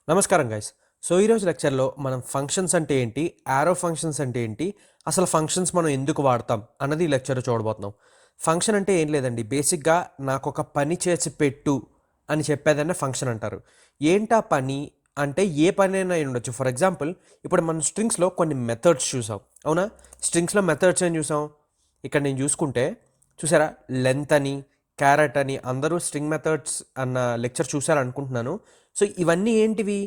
నమస్కారం guys. So ఈరోజు లెక్చర్లో మనం ఫంక్షన్స్ అంటే ఏంటి, యారో ఫంక్షన్స్ అంటే ఏంటి, అసలు ఫంక్షన్స్ మనం ఎందుకు వాడతాం అన్నది ఈ లెక్చర్లో చూడబోతున్నాం. ఫంక్షన్ అంటే ఏం లేదండి, బేసిక్గా నాకు ఒక పని చేసి పెట్టు అని చెప్పేదన్నే ఫంక్షన్ అంటారు. ఏంటా పని అంటే ఏ పని అయినా అయి ఉండొచ్చు. ఫర్ ఎగ్జాంపుల్ ఇప్పుడు మనం స్ట్రింగ్స్లో కొన్ని మెథడ్స్ చూసాం, అవునా? స్ట్రింగ్స్లో మెథడ్స్ ఏం చూసాం, ఇక్కడ నేను చూసుకుంటే చూసారా, లెంత్ అని, క్యారెట్ అని, అందరూ స్ట్రింగ్ మెథడ్స్ అన్న లెక్చర్ చూసారనుకుంటున్నాను. సో ఇవన్నీ ఏంటివి,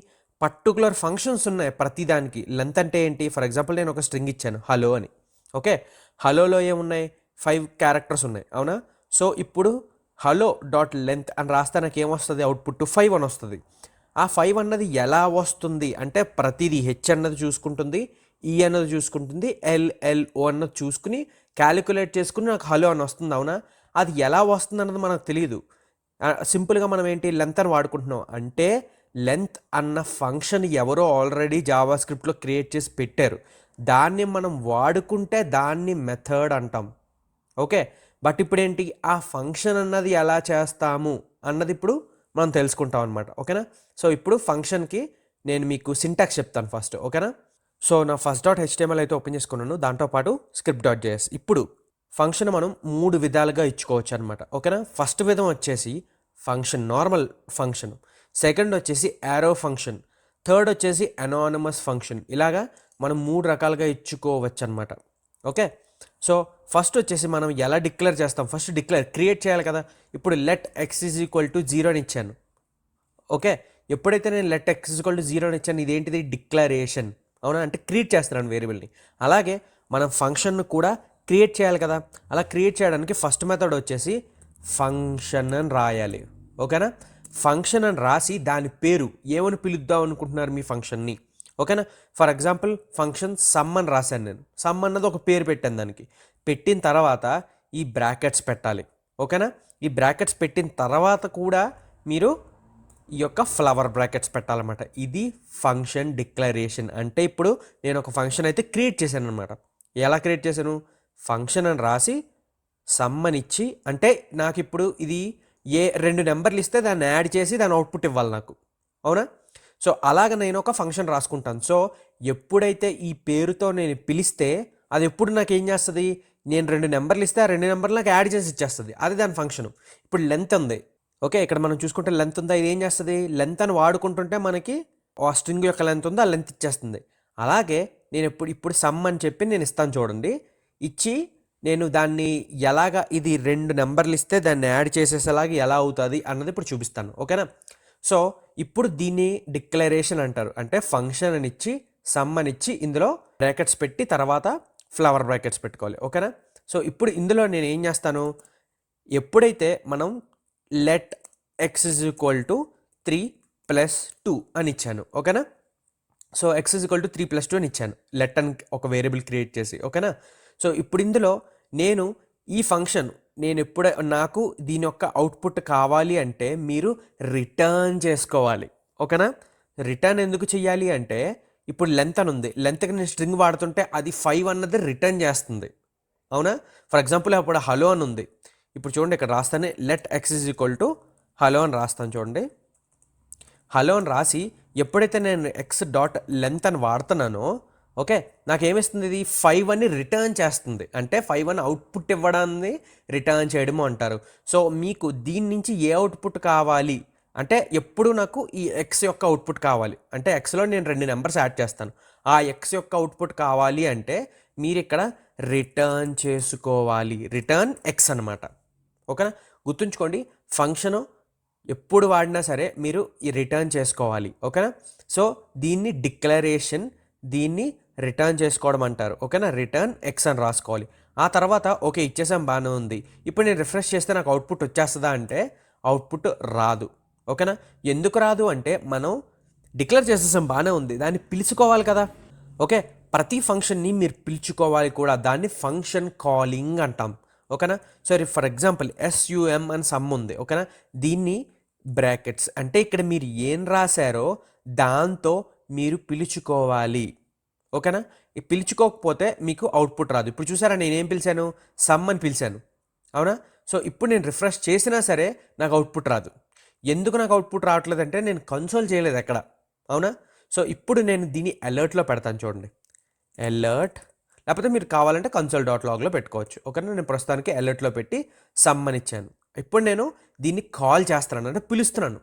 పర్టికులర్ ఫంక్షన్స్ ఉన్నాయి ప్రతిదానికి. లెంత్ అంటే ఏంటి, ఫర్ ఎగ్జాంపుల్ నేను ఒక స్ట్రింగ్ ఇచ్చాను హలో అని. ఓకే, హలోలో ఏమున్నాయి, 5 క్యారెక్టర్స్ ఉన్నాయి, అవునా? సో ఇప్పుడు హలో డాట్ లెంత్ అని రాస్తే నాకు ఏమొస్తుంది, అవుట్పుట్ 5 అని వస్తుంది. ఆ 5 అన్నది ఎలా వస్తుంది అంటే ప్రతిదీ హెచ్ అన్నది చూసుకుంటుంది, ఈ అన్నది చూసుకుంటుంది, ఎల్ఎల్ఓ అన్నది చూసుకుని క్యాలిక్యులేట్ చేసుకుని నాకు హలో అని వస్తుంది, అవునా? అది ఎలా వస్తుంది అన్నది మనకు తెలియదు. సింపుల్గా మనం ఏంటి, లెంత్ అని వాడుకుంటున్నాం అంటే లెంత్ అన్న ఫంక్షన్ ఎవరో ఆల్రెడీ జావా స్క్రిప్ట్లో క్రియేట్ చేసి పెట్టారు, దాన్ని మనం వాడుకుంటే దాన్ని మెథడ్ అంటాం. ఓకే, బట్ ఇప్పుడు ఏంటి, ఆ ఫంక్షన్ అన్నది ఎలా చేస్తాము అన్నది ఇప్పుడు మనం తెలుసుకుంటాం అనమాట. ఓకేనా? సో ఇప్పుడు ఫంక్షన్కి నేను మీకు సింటాక్స్ చెప్తాను ఫస్ట్, ఓకేనా? సో నా ఫస్ట్ డాట్ హెచ్టిఎంఎల్ అయితే ఓపెన్ చేసుకున్నాను, దాంతోపాటు స్క్రిప్ట్ డాట్ జేఎస్. ఇప్పుడు ఫంక్షన్ మనం 3 విధాలుగా ఇచ్చుకోవచ్చు అనమాట, ఓకేనా? ఫస్ట్ విధం వచ్చేసి ఫంక్షన్, నార్మల్ ఫంక్షన్. సెకండ్ వచ్చేసి యారో ఫంక్షన్. థర్డ్ వచ్చేసి అనానమస్ ఫంక్షన్. ఇలాగా మనం 3 రకాలుగా ఇచ్చుకోవచ్చు అనమాట. ఓకే, సో ఫస్ట్ వచ్చేసి మనం ఎలా డిక్లేర్ చేస్తాం, ఫస్ట్ క్రియేట్ చేయాలి కదా. ఇప్పుడు let X is equal to 0 అని ఇచ్చాను. ఓకే, ఎప్పుడైతే నేను let X is equal to 0 అని ఇచ్చాను, ఇదేంటిది, డిక్లరేషన్, అవునా? అంటే క్రియేట్ చేస్తున్నాను వేరియబుల్ని. అలాగే మనం ఫంక్షన్ను కూడా క్రియేట్ చేయాలి కదా. అలా క్రియేట్ చేయడానికి ఫస్ట్ మెథడ్ వచ్చేసి ఫంక్షన్ అని రాయాలి, ఓకేనా? ఫంక్షన్ అని రాసి దాని పేరు ఏమని పిలుద్దాం అనుకుంటున్నారు మీ ఫంక్షన్ని, ఓకేనా? ఫర్ ఎగ్జాంపుల్ ఫంక్షన్ సమ్ అని రాశాను నేను. సమ్ అన్నది ఒక పేరు పెట్టాను దానికి. పెట్టిన తర్వాత ఈ బ్రాకెట్స్ పెట్టాలి, ఓకేనా? ఈ బ్రాకెట్స్ పెట్టిన తర్వాత కూడా మీరు ఈ యొక్క ఫ్లవర్ బ్రాకెట్స్ పెట్టాలన్నమాట. ఇది ఫంక్షన్ డిక్లరేషన్. అంటే ఇప్పుడు నేను ఒక ఫంక్షన్ అయితే క్రియేట్ చేశాను అనమాట. ఎలా క్రియేట్ చేశాను, ఫంక్షన్ అని రాసి సమ్ అని ఇచ్చి, అంటే నాకు ఇప్పుడు ఇది ఏ 2 నెంబర్లు ఇస్తే దాన్ని యాడ్ చేసి దాని అవుట్పుట్ ఇవ్వాలి నాకు, అవునా? సో అలాగ నేను ఒక ఫంక్షన్ రాసుకుంటాను. సో ఎప్పుడైతే ఈ పేరుతో నేను పిలిస్తే అది ఎప్పుడు నాకు ఏం చేస్తుంది, నేను 2 నెంబర్లు ఇస్తే ఆ 2 నెంబర్లు నాకు యాడ్ చేసి ఇచ్చేస్తుంది, అది దాని ఫంక్షన్. ఇప్పుడు లెంత్ ఉంది, ఓకే, ఇక్కడ మనం చూసుకుంటే లెంత్ ఉందా, ఇది ఏం చేస్తుంది, లెంత్ అని వాడుకుంటుంటే మనకి ఆ స్ట్రింగ్ యొక్క లెంత్ ఉందా ఆ లెంత్ ఇచ్చేస్తుంది. అలాగే నేను ఇప్పుడు సమ్ అని చెప్పి నేను ఇస్తాను చూడండి. ఇచ్చి నేను దాన్ని ఎలాగా, ఇది 2 నెంబర్లు ఇస్తే దాన్ని యాడ్ చేసేసేలాగా ఎలా అవుతుంది అన్నది ఇప్పుడు చూపిస్తాను, ఓకేనా? సో ఇప్పుడు దీన్ని డిక్లరేషన్ అంటారు. అంటే ఫంక్షన్ అని ఇచ్చి సమ్ అని ఇచ్చి ఇందులో బ్రాకెట్స్ పెట్టి తర్వాత ఫ్లవర్ బ్రాకెట్స్ పెట్టుకోవాలి, ఓకేనా? సో ఇప్పుడు ఇందులో నేను ఏం చేస్తాను, ఎప్పుడైతే మనం let X is equal to 3 + 2 అని ఇచ్చాను, ఓకేనా? So X is equal to 3 + 2 అని ఇచ్చాను, లెట్ అని ఒక వేరియబుల్ క్రియేట్ చేసి, ఓకేనా? సో ఇప్పుడు ఇందులో నేను ఈ ఫంక్షన్, నేను ఎప్పుడే నాకు దీని యొక్క అవుట్పుట్ కావాలి అంటే మీరు రిటర్న్ చేసుకోవాలి, ఓకేనా? రిటర్న్ ఎందుకు చెయ్యాలి అంటే ఇప్పుడు లెంత్ అని ఉంది, లెంత్కి నేను స్ట్రింగ్ వాడుతుంటే అది 5 అన్నది రిటర్న్ చేస్తుంది, అవునా? ఫర్ ఎగ్జాంపుల్ అప్పుడు హలో అని ఉంది. ఇప్పుడు చూడండి, ఇక్కడ రాస్తానే let X is equal to hello అని రాస్తాను చూడండి. హలో అని రాసి ఎప్పుడైతే నేను ఎక్స్ డాట్ లెంత్ అని వాడుతున్నానో, ఓకే, నాకేమిస్తుంది, ఇది 5 అని రిటర్న్ చేస్తుంది. అంటే 5 అని అవుట్పుట్ ఇవ్వడాన్ని రిటర్న్ చేయడము అంటారు. సో మీకు దీని నుంచి ఏ అవుట్పుట్ కావాలి అంటే, ఎప్పుడు నాకు ఈ ఎక్స్ యొక్క అవుట్పుట్ కావాలి అంటే, ఎక్స్లో నేను 2 నెంబర్స్ యాడ్ చేస్తాను, ఆ ఎక్స్ యొక్క అవుట్పుట్ కావాలి అంటే మీరు ఇక్కడ రిటర్న్ చేసుకోవాలి, రిటర్న్ ఎక్స్ అనమాట, ఓకేనా? గుర్తుంచుకోండి, ఫంక్షను ఎప్పుడు వాడినా సరే మీరు ఈ రిటర్న్ చేసుకోవాలి, ఓకేనా? సో దీన్ని డిక్లరేషన్, దీన్ని రిటర్న్ చేసుకోవడం అంటారు, ఓకేనా? రిటర్న్ ఎక్స్ అని రాసుకోవాలి. ఆ తర్వాత ఓకే ఇచ్చేసాం, బాగానే ఉంది. ఇప్పుడు నేను రిఫ్రెష్ చేస్తే నాకు అవుట్పుట్ వచ్చేస్తుందా అంటే అవుట్పుట్ రాదు, ఓకేనా? ఎందుకు రాదు అంటే మనం డిక్లేర్ చేసేసాం, బాగానే ఉంది, దాన్ని పిలుచుకోవాలి కదా. ఓకే, ప్రతి ఫంక్షన్ని మీరు పిలుచుకోవాలి కూడా, దాన్ని ఫంక్షన్ కాలింగ్ అంటాం, ఓకేనా? సరే, ఫర్ ఎగ్జాంపుల్ ఎస్యుఎం అని సమ్ ఉంది, ఓకేనా? దీన్ని బ్రాకెట్స్ అంటే ఇక్కడ మీరు ఏం రాశారో దాంతో మీరు పిలుచుకోవాలి, ఓకేనా? ఈ పిలుచుకోకపోతే మీకు అవుట్పుట్ రాదు. ఇప్పుడు చూసారా, నేనేం పిలిచాను, సమ్ అని పిలిచాను, అవునా? సో ఇప్పుడు నేను రిఫ్రెష్ చేసినా సరే నాకు అవుట్పుట్ రాదు. ఎందుకు నాకు అవుట్పుట్ రావట్లేదంటే నేను కన్సోల్ చేయలేదు ఎక్కడ, అవునా? సో ఇప్పుడు నేను దీన్ని అలర్ట్‌లో పెడతాను చూడండి. అలర్ట్ లేకపోతే మీరు కావాలంటే కన్సోల్ డాట్ లాగ్‌లో పెట్టుకోవచ్చు. ఓకేనా? నేను ప్రస్తుతానికి అలర్ట్‌లో పెట్టి సమ్ అని ఇచ్చాను. ఇప్పుడు నేను దీన్ని కాల్ చేస్తున్నాను. అంటే పిలుస్తున్నాను.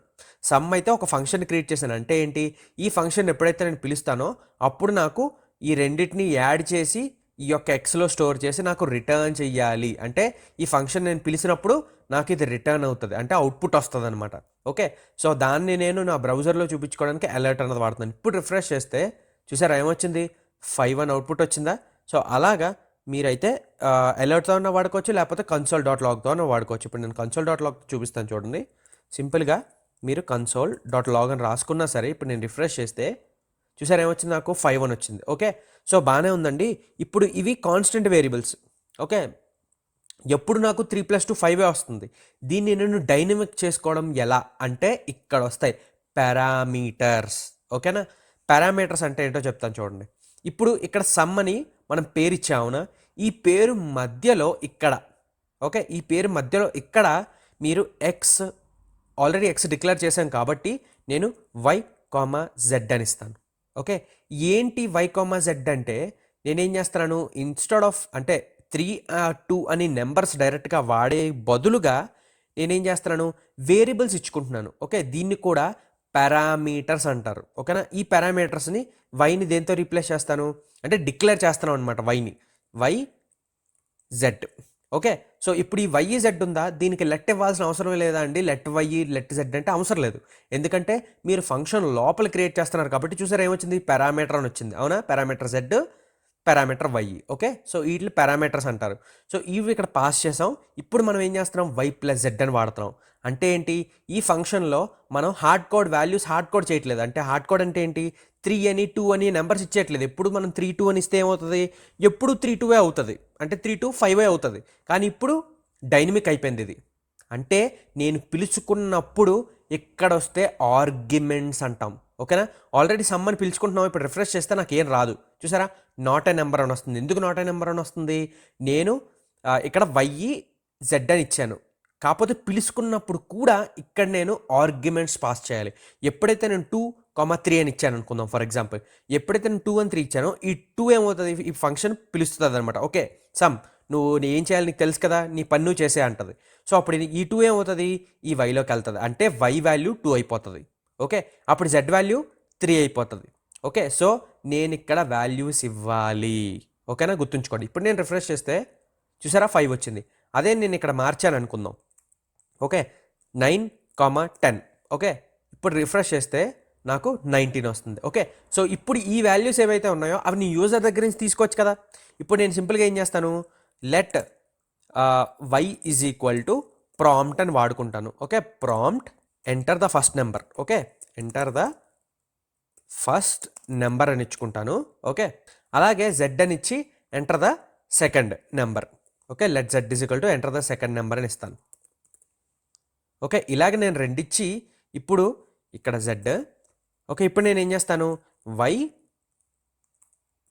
సమ్ అయితే ఒక ఫంక్షన్ క్రియేట్ చేశాను. అంటే ఏంటి? ఈ ఫంక్షన్ ఎప్పుడైతే నేను పిలుస్తానో అప్పుడు నాకు ఈ రెండిటిని యాడ్ చేసి ఈ యొక్క ఎక్స్‌లో స్టోర్ చేసి నాకు రిటర్న్ చెయ్యాలి. అంటే ఈ ఫంక్షన్ నేను పిలిచినప్పుడు నాకు ఇది రిటర్న్ అవుతది. అంటే అవుట్‌పుట్ వస్తదనమాట. ఓకే. సో దాన్ని నేను నా బ్రౌజర్‌లో చూపించుకోవడానికి అలర్ట్ అన్నది వాడుతున్నాను. ఇప్పుడు రిఫ్రెష్ చేస్తే చూసారా ఏమొచ్చింది? 5 అని అవుట్‌పుట్ వచ్చిందా? సో అలాగా మీరైతే అలర్ట్‌తో అన్నా వాడుకోవచ్చు. లేకపోతే కన్సోల్ డాట్ లాగ్‌తో అన్నా వాడుకోవచ్చు. ఇప్పుడు నేను కన్సోల్ డాట్ లాగ్ చూపిస్తాను చూడండి. సింపుల్‌గా మీరు కన్సోల్ డాట్ లాగ్ అని రాసుకున్నా సరే ఇప్పుడు నేను రిఫ్రెష్ చేస్తే చూసారా ఏమొచ్చింది నాకు 5 అని వచ్చింది. ఓకే. సో బానే ఉందండి. ఇప్పుడు ఇవి కాన్స్టెంట్ వేరియబుల్స్. ఓకే. ఎప్పుడు నాకు 3+2 5 వస్తుంది. దీన్ని నేను డైనమిక్ చేసుకోవడం ఎలా అంటే ఇక్కడొస్తాయి పారామీటర్స్. ఓకేనా? పారామీటర్స్ అంటే ఏంటో చెప్తాను చూడండి. ఇప్పుడు ఇక్కడ సమ్ అని మనం పేరిచ్చాం అవునా? ఈ పేరు మధ్యలో ఇక్కడ ఓకే. ఈ పేరు మధ్యలో ఇక్కడ మీరు ఆల్రెడీ ఎక్స్ డిక్లేర్ చేశాం కాబట్టి నేను వై, జెడ్ అని ఇస్తాను. ఓకే. ఏంటి వై, జెడ్ అంటే నేనేం చేస్తున్నాను ఇన్‌స్టెడ్ ఆఫ్ అంటే 3, 2 అని నెంబర్స్ డైరెక్ట్‌గా వాడే బదులుగా నేనేం చేస్తున్నాను వేరియబుల్స్ ఇచ్చుకుంటున్నాను. ఓకే. దీన్ని కూడా పారామీటర్స్ అంటారు. ఓకేనా? ఈ పారామీటర్స్‌ని వైని దేనితో రీప్లేస్ చేస్తాను అంటే డిక్లేర్ చేస్తున్నాం అనమాట వైని. Y, Z. ఓకే. సో ఇప్పుడు ఈ వై, జెడ్ ఉందా? దీనికి లెట్ ఇవ్వాల్సిన అవసరమే లేదా అండి? లెట్ వై, లెట్ జెడ్ అంటే అవసరం లేదు. ఎందుకంటే మీరు ఫంక్షన్ లోపల క్రియేట్ చేస్తున్నారు కాబట్టి చూసారా ఏమొచ్చింది? పారామీటర్ అని వచ్చింది. అవునా? Parameter Z, parameter Y. Okay. So వీటిని పారామీటర్స్ అంటారు. సో ఇవి ఇక్కడ పాస్ చేసాం. ఇప్పుడు మనం ఏం చేస్తున్నాం? వై ప్లస్ జెడ్ అని వాడుతున్నాం. అంటే ఏంటి? ఈ ఫంక్షన్‌లో మనం hard code values hard code చేయట్లేదు. అంటే హార్డ్ కోడ్ అంటే ఏంటి? 3 అని 2 అని నెంబర్స్ ఇచ్చేయట్లేదు. ఎప్పుడు మనం 3, 2 అని ఇస్తే ఏమవుతది? ఎప్పుడు 3, 2 అవుతది. అంటే 3, 2, 5 అవుతది. కానీ ఇప్పుడు డైనమిక్ అయిపోయింది ఇది. అంటే నేను పిలుచుకున్నప్పుడు ఇక్కడొస్తే ఆర్గ్యుమెంట్స్ అంటాం. ఓకేనా? ఆల్రెడీ సమ్ అని పిలుచుకుంటున్నాం. ఇప్పుడు రిఫ్రెష్ చేస్తే నాకేం రాదు. చూసారా? నాట్ ఏ నెంబర్ అని వస్తుంది. ఎందుకు నాట్ ఏ నెంబర్ అని వస్తుంది? నేను ఇక్కడ వై, జెడ్ అని ఇచ్చాను. కాకపోతే పిలుచుకున్నప్పుడు కూడా ఇక్కడ నేను ఆర్గ్యుమెంట్స్ పాస్ చేయాలి. ఎప్పుడైతే నేను 2, 3 అని ఇచ్చాను అనుకుందాం ఫర్ ఎగ్జాంపుల్. ఎప్పుడైతే నేను 2 అని 3 ఇచ్చానో ఈ 2 ఏమవుతుంది? ఈ ఫంక్షన్ పిలుస్తుంది అనమాట. ఓకే. సమ్ నువ్వు ఏం చేయాలి నీకు తెలుసు కదా నీ పని నువ్వు చేసే అంటది. సో అప్పుడు ఈ 2 ఏమవుతుంది? ఈ వైలోకి వెళ్తుంది. అంటే వై వాల్యూ 2 అయిపోతుంది. ఓకే. అప్పుడు జెడ్ వాల్యూ 3 అయిపోతుంది. ఓకే. సో నేను ఇక్కడ వాల్యూస్ ఇవ్వాలి. ఓకేనా? గుర్తుంచుకోండి. ఇప్పుడు నేను రిఫ్రెష్ చేస్తే చూసారా 5 వచ్చింది. అదే నేను ఇక్కడ మార్చాను అనుకుందాం. ఓకే. 9, 10. ఓకే. ఇప్పుడు రిఫ్రెష్ చేస్తే నాకు 19 వస్తుంది. ఓకే. సో ఇప్పుడు ఈ వాల్యూస్ ఏవైతే ఉన్నాయో అవి నీ యూజర్ దగ్గర నుంచి తీసుకోవచ్చు కదా. ఇప్పుడు నేను సింపుల్గా ఏం చేస్తాను let Y is equal to prompt అని వాడుకుంటాను. Okay. Prompt enter the first number. Okay. Enter the first number అని ఇచ్చుకుంటాను. ఓకే. అలాగే జెడ్ అని ఇచ్చి enter the second number. Okay. Let Z is equal to enter the second number అని ఇస్తాను. Okay. ఇలాగ నేను రెండిచ్చి ఇప్పుడు ఇక్కడ జెడ్. ఓకే. ఇప్పుడు నేను ఏం చేస్తాను వై,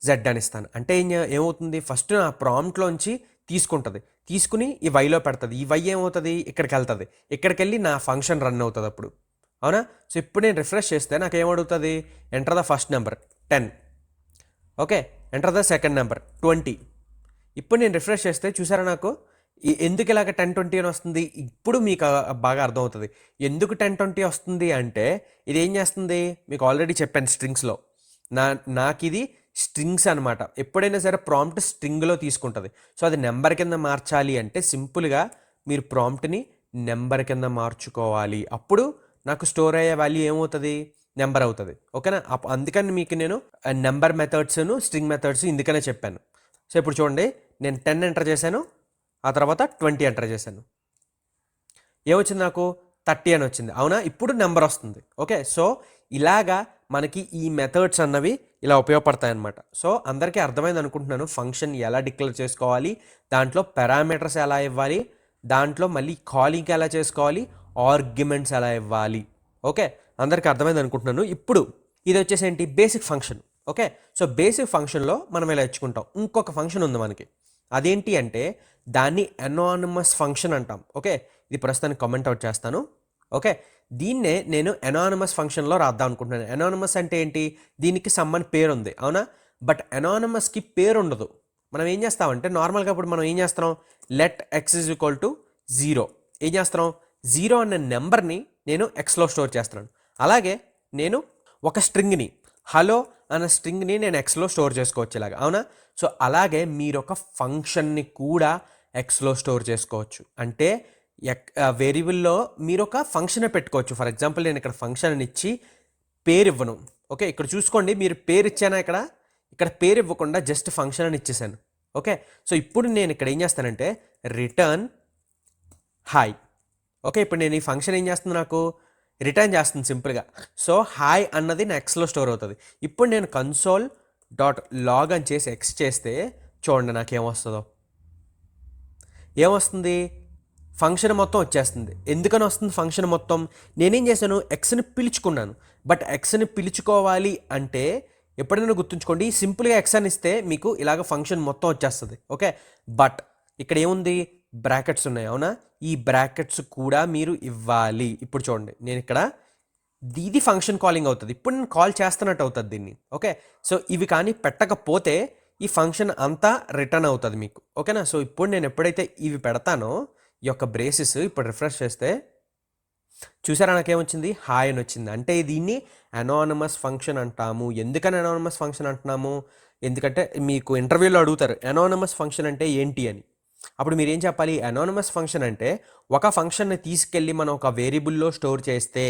జెడ్ అని ఇస్తాను. అంటే ఏమవుతుంది ఫస్ట్ నా ప్రాంప్ట్లోంచి తీసుకుంటుంది. తీసుకుని ఈ వైలో పెడుతుంది. ఈ వై ఏమవుతుంది ఇక్కడికి వెళ్తుంది. ఇక్కడికి వెళ్ళి నా ఫంక్షన్ రన్ అవుతుంది అప్పుడు. అవునా? సో ఇప్పుడు నేను రిఫ్రెష్ చేస్తే నాకు ఏమడుగుతుంది enter the first number 10. Okay. Enter the second number 20. ఇప్పుడు నేను రిఫ్రెష్ చేస్తే చూసారా నాకు ఎందుకు ఇలాగ 10, 20 అని వస్తుంది? ఇప్పుడు మీకు బాగా అర్థమవుతుంది. ఎందుకు 10, 20 వస్తుంది అంటే ఇది ఏం చేస్తుంది మీకు ఆల్రెడీ చెప్పాను స్ట్రింగ్స్లో. నాకు ఇది స్ట్రింగ్స్ అనమాట. ఎప్పుడైనా సరే ప్రాంప్ట్ స్ట్రింగ్లో తీసుకుంటుంది. సో అది నెంబర్ కింద మార్చాలి అంటే సింపుల్గా మీరు ప్రాంప్ట్ని నెంబర్ కింద మార్చుకోవాలి. అప్పుడు నాకు స్టోర్ అయ్యే వాల్యూ ఏమవుతుంది నెంబర్ అవుతుంది. ఓకేనా? అందుకని మీకు నేను నెంబర్ మెథడ్స్ను స్ట్రింగ్ మెథడ్స్ ఇందుకనే చెప్పాను. సో ఇప్పుడు చూడండి నేను 10 ఎంటర్ చేశాను. ఆ తర్వాత 20 ఎంటర్ చేశాను. ఏమొచ్చింది నాకు 30 అని వచ్చింది. అవునా? ఇప్పుడు నెంబర్ వస్తుంది. ఓకే. సో ఇలాగా మనకి ఈ మెథడ్స్ అన్నవి ఇలా ఉపయోగపడతాయి అన్నమాట. సో అందరికీ అర్థమైంది అనుకుంటున్నాను ఫంక్షన్ ఎలా డిక్లేర్ చేసుకోవాలి, దాంట్లో పారామీటర్స్ ఎలా ఇవ్వాలి, దాంట్లో మళ్ళీ కాలింగ్ ఎలా చేసుకోవాలి, ఆర్గ్యుమెంట్స్ ఎలా ఇవ్వాలి. ఓకే. అందరికీ అర్థమైంది అనుకుంటున్నాను. ఇప్పుడు ఇది వచ్చేసి ఏంటి basic function. Okay. So basic ఫంక్షన్లో మనం ఇలా ఇచ్చుకుంటాం. ఇంకొక ఫంక్షన్ ఉంది మనకి. అదేంటి అంటే దాన్ని అనానిమస్ ఫంక్షన్ అంటాం. ఓకే. ఇది ప్రస్తుతానికి కామెంట్ అవుట్ చేస్తాను. ఓకే. దీన్నే నేను ఎనానిమస్ ఫంక్షన్లో రాద్దాం అనుకుంటున్నాను. ఎనానిమస్ అంటే ఏంటి? దీనికి సమ్మని పేరు ఉంది, అవునా? బట్ ఎనానిమస్కి పేరు ఉండదు. మనం ఏం చేస్తామంటే నార్మల్గా ఇప్పుడు మనం ఏం చేస్తున్నాం, let X is equal to 0 ఏం చేస్తున్నాం, 0 అనే నెంబర్ని నేను ఎక్స్లో స్టోర్ చేస్తున్నాను. అలాగే నేను ఒక స్ట్రింగ్ని, హలో అనే స్ట్రింగ్ని నేను ఎక్స్లో స్టోర్ చేసుకోవచ్చు ఇలాగా, అవునా? సో అలాగే మీరు ఒక ఫంక్షన్ని కూడా ఎక్స్లో స్టోర్ చేసుకోవచ్చు. అంటే వేరియబుల్లో మీరు ఒక ఫంక్షన్ పెట్టుకోవచ్చు. ఫర్ ఎగ్జాంపుల్ నేను ఇక్కడ ఫంక్షన్ ఇచ్చి పేరు ఇవ్వను. ఓకే, ఇక్కడ చూసుకోండి, మీరు పేరు ఇచ్చానా, ఇక్కడ పేరు ఇవ్వకుండా జస్ట్ ఫంక్షన్ అని ఇచ్చేసాను. ఓకే, సో ఇప్పుడు నేను ఇక్కడ ఏం చేస్తానంటే రిటర్న్ హాయ్. ఓకే, ఇప్పుడు నేను ఈ ఫంక్షన్ ఏం చేస్తుంది, నాకు రిటర్న్ చేస్తుంది సింపుల్గా. సో హాయ్ అన్నది నా ఎక్స్లో స్టోర్ అవుతుంది. ఇప్పుడు నేను కన్సోల్ డాట్ లాగ్ అని చేసి ఎక్స్ చేస్తే చూడండి నాకేమొస్తుందో. ఏమొస్తుంది, ఫంక్షన్ మొత్తం వచ్చేస్తుంది. ఎందుకని వస్తుంది ఫంక్షన్ మొత్తం? నేనేం చేశాను, ఎక్స్ని పిలుచుకున్నాను. బట్ ఎక్స్ని పిలుచుకోవాలి అంటే ఎప్పుడైనా గుర్తుంచుకోండి, సింపుల్గా ఎక్స్ అని ఇస్తే మీకు ఇలాగ ఫంక్షన్ మొత్తం వచ్చేస్తుంది. ఓకే, బట్ ఇక్కడ ఏముంది, బ్రాకెట్స్ ఉన్నాయి, అవునా? ఈ బ్రాకెట్స్ కూడా మీరు ఇవ్వాలి. ఇప్పుడు చూడండి, నేను ఇక్కడ ఇది ఫంక్షన్ కాలింగ్ అవుతుంది. ఇప్పుడు నేను కాల్ చేస్తున్నట్టు అవుతుంది దీన్ని. ఓకే, సో ఇవి కానీ పెట్టకపోతే ఈ ఫంక్షన్ అంతా రిటర్న్ అవుతుంది మీకు. ఓకేనా? సో ఇప్పుడు నేను ఎప్పుడైతే ఇవి పెడతానో ఈ యొక్క బ్రేసెస్, ఇప్పుడు రిఫ్రెష్ చేస్తే చూసారా నాకేమొచ్చింది, హాయ్ అని వచ్చింది. అంటే దీన్ని అనానమస్ ఫంక్షన్ అంటాము. ఎందుకని అనానమస్ ఫంక్షన్ అంటున్నాము? ఎందుకంటే మీకు ఇంటర్వ్యూలో అడుగుతారు అనానమస్ ఫంక్షన్ అంటే ఏంటి అని. అప్పుడు మీరు ఏం చెప్పాలి, అనానమస్ ఫంక్షన్ అంటే ఒక ఫంక్షన్ని తీసుకెళ్ళి మనం ఒక వేరియబుల్లో స్టోర్ చేస్తే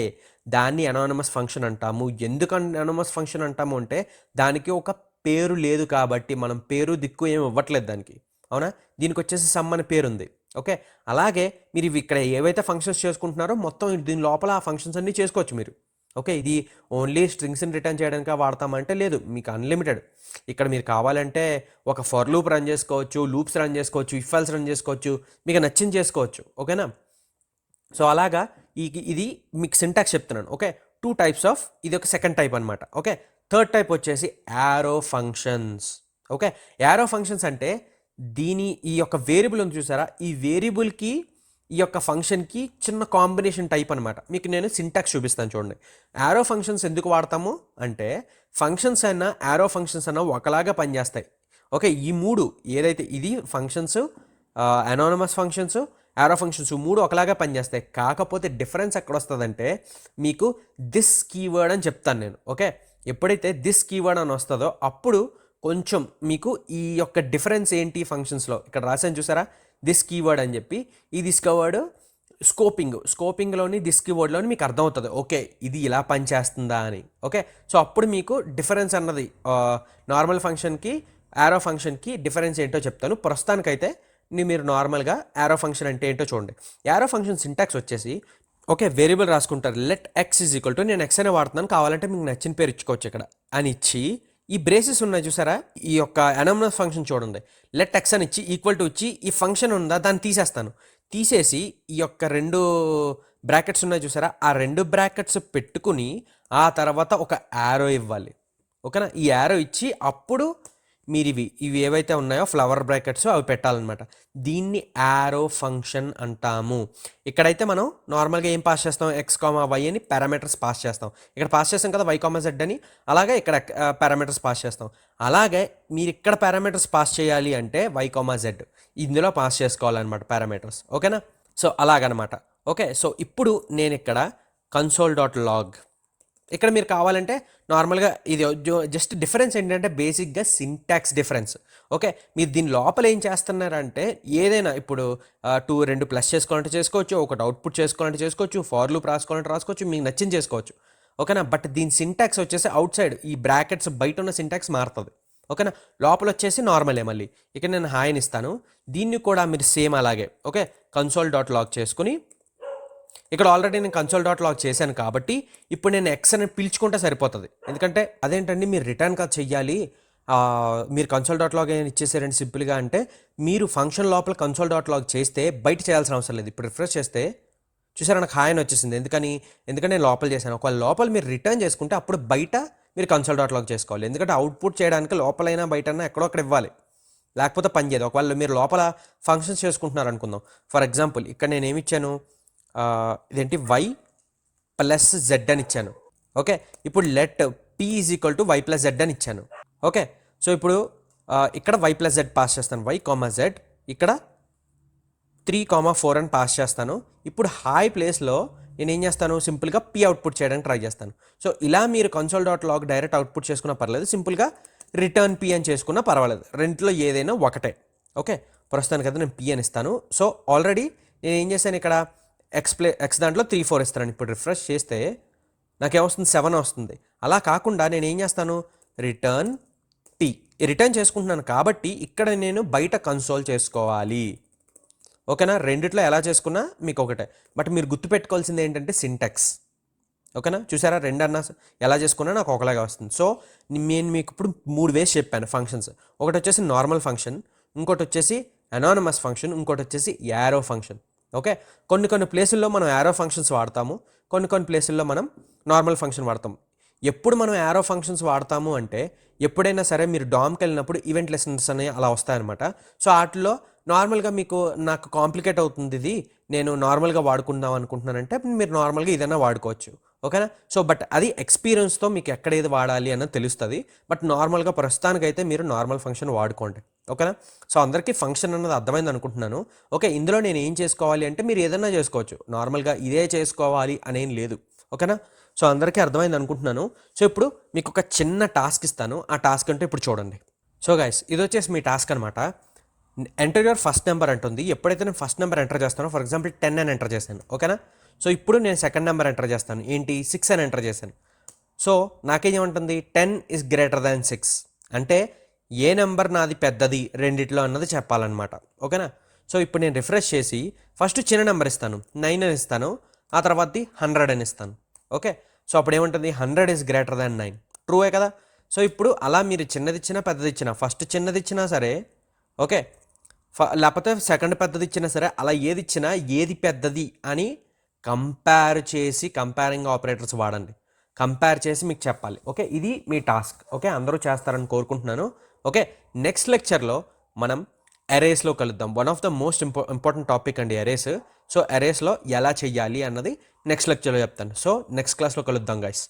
దాన్ని అనానమస్ ఫంక్షన్ అంటాము. ఎందుకు అనానమస్ ఫంక్షన్ అంటాము అంటే దానికి ఒక పేరు లేదు కాబట్టి, మనం పేరు దిక్కు ఏమి ఇవ్వట్లేదు దానికి, అవునా? దీనికి వచ్చేసి సమ్ అనే పేరు ఉంది. ఓకే, అలాగే మీరు ఇవి ఇక్కడ ఏవైతే ఫంక్షన్స్ చేసుకుంటున్నారో మొత్తం దీని లోపల ఆ ఫంక్షన్స్ అన్నీ చేసుకోవచ్చు మీరు. ఓకే, ఇది ఓన్లీ స్ట్రింగ్స్ని రిటర్న్ చేయడానికి వాడతామంటే లేదు, మీకు అన్లిమిటెడ్. ఇక్కడ మీరు కావాలంటే ఒక ఫర్ లూప్ రన్ చేసుకోవచ్చు, లూప్స్ రన్ చేసుకోవచ్చు, ఇఫ్ ఎల్స్ రన్ చేసుకోవచ్చు, మీకు నచ్చింది చేసుకోవచ్చు. ఓకేనా? సో అలాగా ఇది మీకు సింటాక్స్ చెప్తున్నాను. ఓకే, 2 టైప్స్ ఆఫ్, ఇది ఒక సెకండ్ టైప్ అనమాట. ఓకే, థర్డ్ టైప్ వచ్చేసి arrow functions. Okay, arrow functions అంటే ఈ యొక్క వేరియబుల్ ఉంది చూసారా, ఈ వేరియబుల్కి ఈ యొక్క ఫంక్షన్కి చిన్న కాంబినేషన్ టైప్ అనమాట. మీకు నేను సింటాక్స్ చూపిస్తాను చూడండి. యారో ఫంక్షన్స్ ఎందుకు వాడతాము అంటే ఫంక్షన్స్ అయినా యారో ఫంక్షన్స్ అయినా ఒకలాగా పనిచేస్తాయి. ఓకే, ఈ మూడు ఏదైతే ఇది functions, anonymous functions, arrow functions 3 ఒకలాగా పనిచేస్తాయి. కాకపోతే డిఫరెన్స్ ఎక్కడ వస్తుందంటే మీకు దిస్ కీవర్డ్ అని చెప్తాను నేను. ఓకే, ఎప్పుడైతే దిస్ కీవర్డ్ అని వస్తుందో అప్పుడు కొంచెం మీకు ఈ యొక్క డిఫరెన్స్ ఏంటి ఫంక్షన్స్లో ఇక్కడ రాసాను చూసారా, దిస్ కీవర్డ్ అని చెప్పి. ఈ దిస్ కీవర్డ్ స్కోపింగ్లోని దిస్ కీవర్డ్లోని మీకు అర్థమవుతుంది. ఓకే, ఇది ఇలా పనిచేస్తుందా అని. ఓకే, సో అప్పుడు మీకు డిఫరెన్స్ అన్నది నార్మల్ ఫంక్షన్కి యారో ఫంక్షన్కి డిఫరెన్స్ ఏంటో చెప్తాను. ప్రస్తుతానికైతే మీరు నార్మల్గా యారో ఫంక్షన్ అంటే ఏంటో చూడండి. యారో ఫంక్షన్ సింటాక్స్ వచ్చేసి ఓకే, వేరియబుల్ రాసుకుంటారు, let X is equal to, నేను ఎక్స్ అనే వాడుతున్నాను, కావాలంటే మీకు నచ్చిన పేరు ఇచ్చుకోవచ్చు ఇక్కడ అని ఇచ్చి, ఈ బ్రేసెస్ ఉన్నాయి చూసారా, ఈ యొక్క అనానమస్ ఫంక్షన్ చూడండి, లెట్ ఎక్స్ అని ఇచ్చి ఈక్వల్ టు ఇచ్చి ఈ ఫంక్షన్ ఉందా దాన్ని తీసేస్తాను. తీసేసి ఈ యొక్క 2 బ్రాకెట్స్ ఉన్నాయి చూసారా, ఆ 2 బ్రాకెట్స్ పెట్టుకుని ఆ తర్వాత ఒక యారో ఇవ్వాలి. ఓకేనా? ఈ యారో ఇచ్చి అప్పుడు మీరు ఇవి ఏవైతే ఉన్నాయో ఫ్లవర్ బ్రాకెట్స్ అవి పెట్టాలన్నమాట. దీన్ని యారో ఫంక్షన్ అంటాము. ఇక్కడైతే మనం నార్మల్గా ఏం పాస్ చేస్తాం, ఎక్స్ కామా వై అని పారామీటర్స్ పాస్ చేస్తాం. ఇక్కడ పాస్ చేస్తాం కదా వై కామా జెడ్ అని, అలాగే ఇక్కడ పారామీటర్స్ పాస్ చేస్తాం. అలాగే మీరు ఇక్కడ పారామీటర్స్ పాస్ చేయాలి అంటే వై కామా జెడ్ ఇందులో పాస్ చేసుకోవాలన్నమాట పారామీటర్స్. ఓకేనా? సో అలాగనమాట. ఓకే, సో ఇప్పుడు నేను ఇక్కడ కన్సోల్ డాట్ లాగ్, ఇక్కడ మీరు కావాలంటే నార్మల్గా ఇది జస్ట్ డిఫరెన్స్ ఏంటంటే బేసిక్గా సింటాక్స్ డిఫరెన్స్. ఓకే, మీరు దీని లోపల ఏం చేస్తున్నారంటే ఏదైనా ఇప్పుడు 2 ప్లస్ చేసుకోవాలంటే చేసుకోవచ్చు, ఒకటి అవుట్పుట్ చేసుకోవాలంటే చేసుకోవచ్చు, ఫార్ లూప్ రాసుకోవాలంటే రాసుకోవచ్చు, మీకు నచ్చింది చేసుకోవచ్చు. ఓకేనా? బట్ దీని సింటాక్స్ వచ్చేసి అవుట్ సైడ్ ఈ బ్రాకెట్స్ బయట ఉన్న సింటాక్స్ మారుతుంది. ఓకేనా? లోపల వచ్చేసి నార్మలే. మళ్ళీ ఇక్కడ నేను హాయిని ఇస్తాను, దీన్ని కూడా మీరు సేమ్ అలాగే. ఓకే, కన్సోల్ డాట్ లాగ్ చేసుకుని ఇక్కడ ఆల్రెడీ నేను కన్సోల్ డాట్ లాగ్ చేశాను కాబట్టి ఇప్పుడు నేను ఎక్స్ అని పిలుచుకుంటే సరిపోతుంది. ఎందుకంటే అదేంటండి మీరు రిటర్న్ కాదు చెయ్యాలి, మీరు కన్సోల్ డాట్ లాగ్ ఏమైనా ఇచ్చేసారండి సింపుల్గా అంటే మీరు ఫంక్షన్ లోపల కన్సోల్ డాట్ లాగ్ చేస్తే బయట చేయాల్సిన అవసరం లేదు. ఇప్పుడు రిఫ్రెష్ చేస్తే చూసారా నాకు హాయ్ అని వచ్చేసింది. ఎందుకంటే నేను లోపల చేశాను. ఒకవేళ లోపల మీరు రిటర్న్ చేసుకుంటే అప్పుడు బయట మీరు కన్సోల్ డాట్ లాగ్ చేసుకోవాలి. ఎందుకంటే అవుట్పుట్ చేయడానికి లోపలైనా బయటైనా ఎక్కడో అక్కడ ఇవ్వాలి, లేకపోతే పని చేయదు. ఒకవేళ మీరు లోపల ఫంక్షన్స్ చేసుకుంటున్నారు అనుకుందాం. ఫర్ ఎగ్జాంపుల్ ఇక్కడ నేను ఏమి ఇచ్చాను, ఇదేంటి వై ప్లస్ జెడ్ అని ఇచ్చాను. ఓకే, ఇప్పుడు let P is equal to Y plus Z అని ఇచ్చాను. ఓకే, సో ఇప్పుడు ఇక్కడ వై ప్లస్ జెడ్ పాస్ చేస్తాను, వై కామా జెడ్, ఇక్కడ 3,4 అని పాస్ చేస్తాను. ఇప్పుడు హాయ్ ప్లేస్లో నేను ఏం చేస్తాను, సింపుల్గా పి అవుట్పుట్ చేయడానికి ట్రై చేస్తాను. సో ఇలా మీరు console dot log direct output చేసుకున్నా పర్లేదు, సింపుల్గా రిటర్న్ పి అని చేసుకున్నా పర్వాలేదు, రెంట్లో ఏదైనా ఒకటే. ఓకే, ప్రస్తుతానికి అయితే నేను పి అని ఇస్తాను. సో ఆల్రెడీ నేను ఏం చేశాను, ఇక్కడ ఎక్స్ దాంట్లో 3,4 ఇస్తాను. ఇప్పుడు రిఫ్రెష్ చేస్తే నాకేమొస్తుంది, 7 వస్తుంది. అలా కాకుండా నేను ఏం చేస్తాను, రిటర్న్ పి రిటర్న్ చేసుకుంటున్నాను కాబట్టి ఇక్కడ నేను బయట కన్సోల్ చేసుకోవాలి. ఓకేనా, రెండిట్లో ఎలా చేసుకున్నా మీకు ఒకటే, బట్ మీరు గుర్తుపెట్టుకోవాల్సింది ఏంటంటే సింటాక్స్. ఓకేనా, చూసారా, రెండన్నా ఎలా చేసుకున్నా నాకు ఒకలాగా వస్తుంది. సో నేను మీకు ఇప్పుడు 3 వేస్ చెప్పాను ఫంక్షన్స్. ఒకటి వచ్చేసి నార్మల్ ఫంక్షన్, ఇంకోటి వచ్చేసి అనానమస్ ఫంక్షన్, ఇంకోటి వచ్చేసి యారో ఫంక్షన్. ఓకే, కొన్ని ప్లేసుల్లో మనం యారో ఫంక్షన్స్ వాడతాము, కొన్ని ప్లేసుల్లో మనం నార్మల్ ఫంక్షన్ వాడతాము. ఎప్పుడు మనం యారో ఫంక్షన్స్ వాడతాము అంటే ఎప్పుడైనా సరే మీరు డామ్కి వెళ్ళినప్పుడు ఈవెంట్ లెసన్స్ అనేవి అలా వస్తాయన్నమాట. సో వాటిలో నార్మల్గా మీకు నాకు కాంప్లికేట్ అవుతుంది, ఇది నేను నార్మల్గా వాడుకుందాం అనుకుంటున్నానంటే మీరు నార్మల్గా ఏదైనా వాడుకోవచ్చు. ఓకేనా, సో బట్ అది ఎక్స్పీరియన్స్తో మీకు ఎక్కడ ఏది వాడాలి అన్నది తెలుస్తుంది. బట్ నార్మల్గా ప్రస్తుతానికైతే మీరు నార్మల్ ఫంక్షన్ వాడుకోండి. ఓకేనా, సో అందరికీ ఫంక్షన్ అన్నది అర్థమైంది అనుకుంటున్నాను. ఓకే, ఇందులో నేను ఏం చేసుకోవాలి అంటే మీరు ఏదైనా చేసుకోవచ్చు, నార్మల్గా ఇదే చేసుకోవాలి అనేం లేదు. ఓకేనా, సో అందరికీ అర్థమైంది అనుకుంటున్నాను. సో ఇప్పుడు మీకు ఒక చిన్న టాస్క్ ఇస్తాను, ఆ టాస్క్ అంటే ఇప్పుడు చూడండి. సో గైస్, ఇది వచ్చేసి మీ టాస్క్ అనమాట. ఎంటర్ యువర్ ఫస్ట్ నెంబర్ అంటుంది. ఎప్పుడైతే నేను ఫస్ట్ నెంబర్ ఎంటర్ చేస్తానో, ఫర్ ఎగ్జాంపుల్ 10 అని ఎంటర్ చేశాను. ఓకేనా, సో ఇప్పుడు నేను సెకండ్ నెంబర్ ఎంటర్ చేస్తాను, ఏంటి 6 అని ఎంటర్ చేశాను. సో నాకేమంటుంది, 10 ఈజ్ గ్రేటర్ దాన్ 6 అంటే ఏ నెంబర్ నాది పెద్దది రెండిట్లో అన్నది చెప్పాలన్నమాట. ఓకేనా, సో ఇప్పుడు నేను రిఫ్రెష్ చేసి ఫస్ట్ చిన్న నెంబర్ ఇస్తాను, 9 అని ఇస్తాను, ఆ తర్వాతది 100 అని ఇస్తాను. ఓకే, సో అప్పుడు ఏముంటుంది, 100 ఈజ్ గ్రేటర్ దాన్ 9, ట్రూయే కదా. సో ఇప్పుడు అలా మీరు చిన్నది ఇచ్చినా పెద్దది ఇచ్చినా, ఫస్ట్ చిన్నది ఇచ్చినా సరే ఓకే, లేకపోతే సెకండ్ పెద్దది ఇచ్చినా సరే, అలా ఏది ఇచ్చినా ఏది పెద్దది అని కంపేర్ చేసి కంపేరింగ్ ఆపరేటర్స్ వాడండి. కంపేర్ చేసి మీకు చెప్పాలి. ఓకే, ఇది మీ టాస్క్. ఓకే, అందరూ చేస్తారని కోరుకుంటున్నాను. ఓకే, నెక్స్ట్ లెక్చర్లో మనం అరేస్లో కలుద్దాం. One of the most important topic అండి అరేస్. సో అరేస్లో ఎలా చెయ్యాలి అన్నది నెక్స్ట్ లెక్చర్లో చెప్తాను. సో నెక్స్ట్ క్లాస్లో కలుద్దాం గైస్.